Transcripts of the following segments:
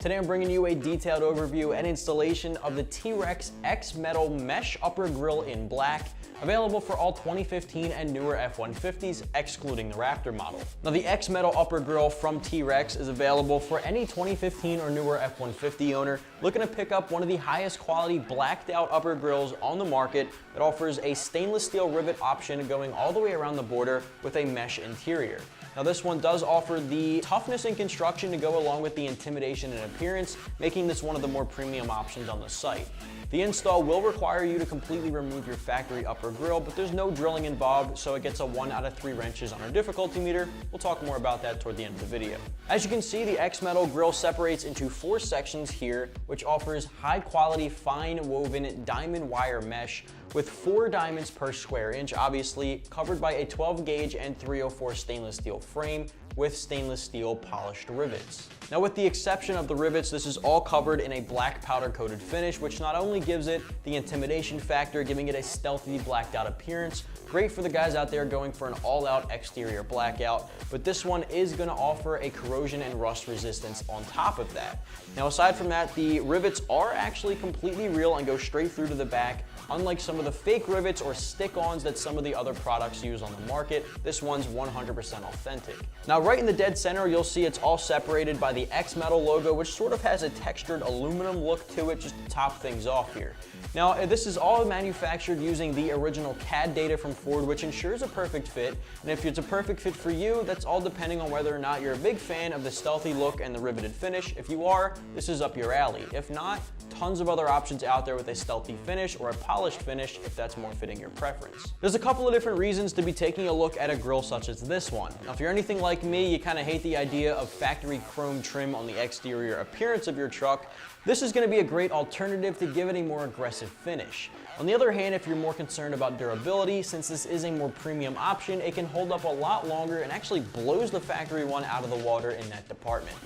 Today I'm bringing you a detailed overview and installation of the T-Rex X-Metal Mesh Upper Grille in black, available for all 2015 and newer F150s, excluding the Raptor model. Now the X-Metal Upper Grille from T-Rex is available for any 2015 or newer F150 owner looking to pick up one of the highest quality blacked out upper grilles on the market that offers a stainless steel rivet option going all the way around the border with a mesh interior. Now this one does offer the toughness in construction to go along with the intimidation and appearance, making this one of the more premium options on the site. The install will require you to completely remove your factory upper grille, but there's no drilling involved, so it gets a 1 out of 3 wrenches on our difficulty meter. We'll talk more about that toward the end of the video. As you can see, the X-Metal grille separates into 4 sections here, which offers high quality fine woven diamond wire mesh with 4 diamonds per square inch, obviously covered by a 12 gauge and 304 stainless steel frame with stainless steel polished rivets. Now with the exception of the rivets, this is all covered in a black powder coated finish, which not only gives it the intimidation factor, giving it a stealthy blacked out appearance, great for the guys out there going for an all out exterior blackout, but this one is going to offer a corrosion and rust resistance on top of that. Now aside from that, the rivets are actually completely real and go straight through to the back. Unlike some of the fake rivets or stick-ons that some of the other products use on the market, this one's 100% authentic. Now right in the dead center, you'll see it's all separated by the X-Metal logo, which sort of has a textured aluminum look to it just to top things off here. Now this is all manufactured using the original CAD data from Ford, which ensures a perfect fit, and if it's a perfect fit for you, that's all depending on whether or not you're a big fan of the stealthy look and the riveted finish. If you are, this is up your alley. If not, tons of other options out there with a stealthy finish or a polished finish if that's more fitting your preference. There's a couple of different reasons to be taking a look at a grille such as this one. Now if you're anything like me, you kind of hate the idea of factory chrome trim on the exterior appearance of your truck. This is going to be a great alternative to give it a more aggressive finish. On the other hand, if you're more concerned about durability, since this is a more premium option, it can hold up a lot longer and actually blows the factory one out of the water in that department.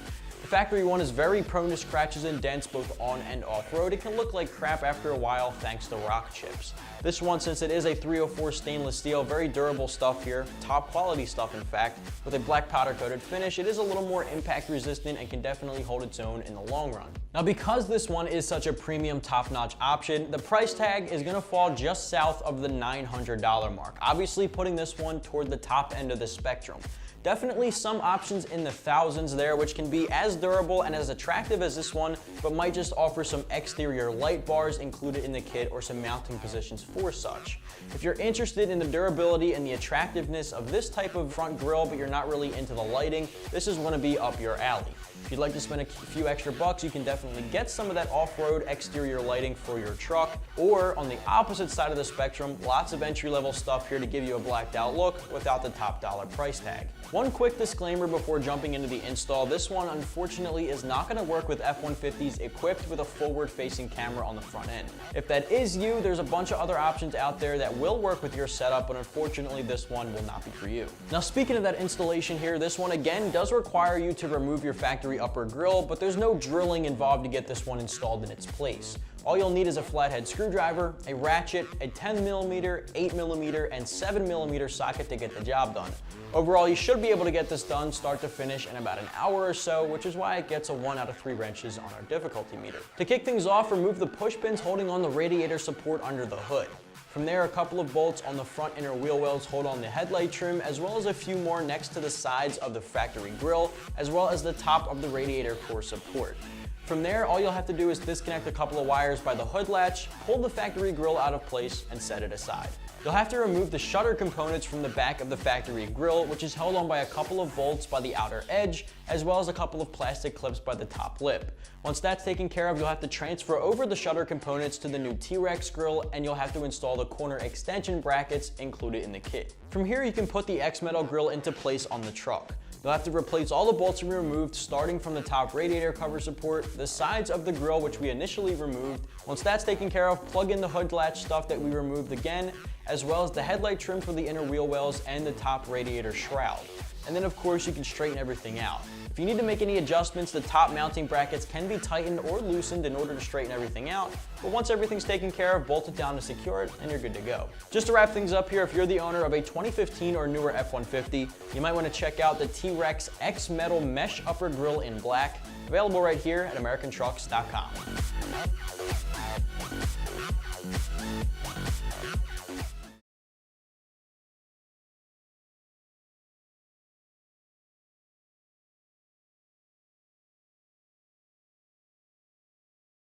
The factory one is very prone to scratches and dents both on and off-road. It can look like crap after a while thanks to rock chips. This one, since it is a 304 stainless steel, very durable stuff here, top quality stuff in fact, with a black powder coated finish, it is a little more impact resistant and can definitely hold its own in the long run. Now because this one is such a premium top-notch option, the price tag is going to fall just south of the $900 mark, obviously putting this one toward the top end of the spectrum. Definitely some options in the thousands there, which can be as durable and as attractive as this one, but might just offer some exterior light bars included in the kit or some mounting positions for such. If you're interested in the durability and the attractiveness of this type of front grille, but you're not really into the lighting, this is going to be up your alley. If you'd like to spend a few extra bucks, you can definitely get some of that off-road exterior lighting for your truck, or on the opposite side of the spectrum, lots of entry-level stuff here to give you a blacked out look without the top dollar price tag. One quick disclaimer before jumping into the install, this one unfortunately is not going to work with F150s equipped with a forward-facing camera on the front end. If that is you, there's a bunch of other options out there that will work with your setup, but unfortunately this one will not be for you. Now speaking of that installation here, this one again does require you to remove your factory upper grille, but there's no drilling involved to get this one installed in its place. All you'll need is a flathead screwdriver, a ratchet, a 10mm, 8mm, and 7mm socket to get the job done. Overall, you should be able to get this done start to finish in about an hour or so, which is why it gets a 1 out of 3 wrenches on our difficulty meter. To kick things off, remove the push pins holding on the radiator support under the hood. From there, a couple of bolts on the front inner wheel wells hold on the headlight trim, as well as a few more next to the sides of the factory grille, as well as the top of the radiator core support. From there, all you'll have to do is disconnect a couple of wires by the hood latch, pull the factory grille out of place, and set it aside. You'll have to remove the shutter components from the back of the factory grille, which is held on by a couple of bolts by the outer edge, as well as a couple of plastic clips by the top lip. Once that's taken care of, you'll have to transfer over the shutter components to the new T-Rex grille, and you'll have to install the corner extension brackets included in the kit. From here, you can put the X-Metal grille into place on the truck. You'll have to replace all the bolts we removed, starting from the top radiator cover support, the sides of the grille which we initially removed. Once that's taken care of, plug in the hood latch stuff that we removed again, as well as the headlight trim for the inner wheel wells and the top radiator shroud. And then of course you can straighten everything out. If If you need to make any adjustments, the top mounting brackets can be tightened or loosened in order to straighten everything out, but once everything's taken care of, bolt it down to secure it, and you're good to go. Just to wrap things up here, if you're the owner of a 2015 or newer F-150, you might want to check out the T-Rex X-Metal Mesh Upper Grille in black, available right here at AmericanTrucks.com.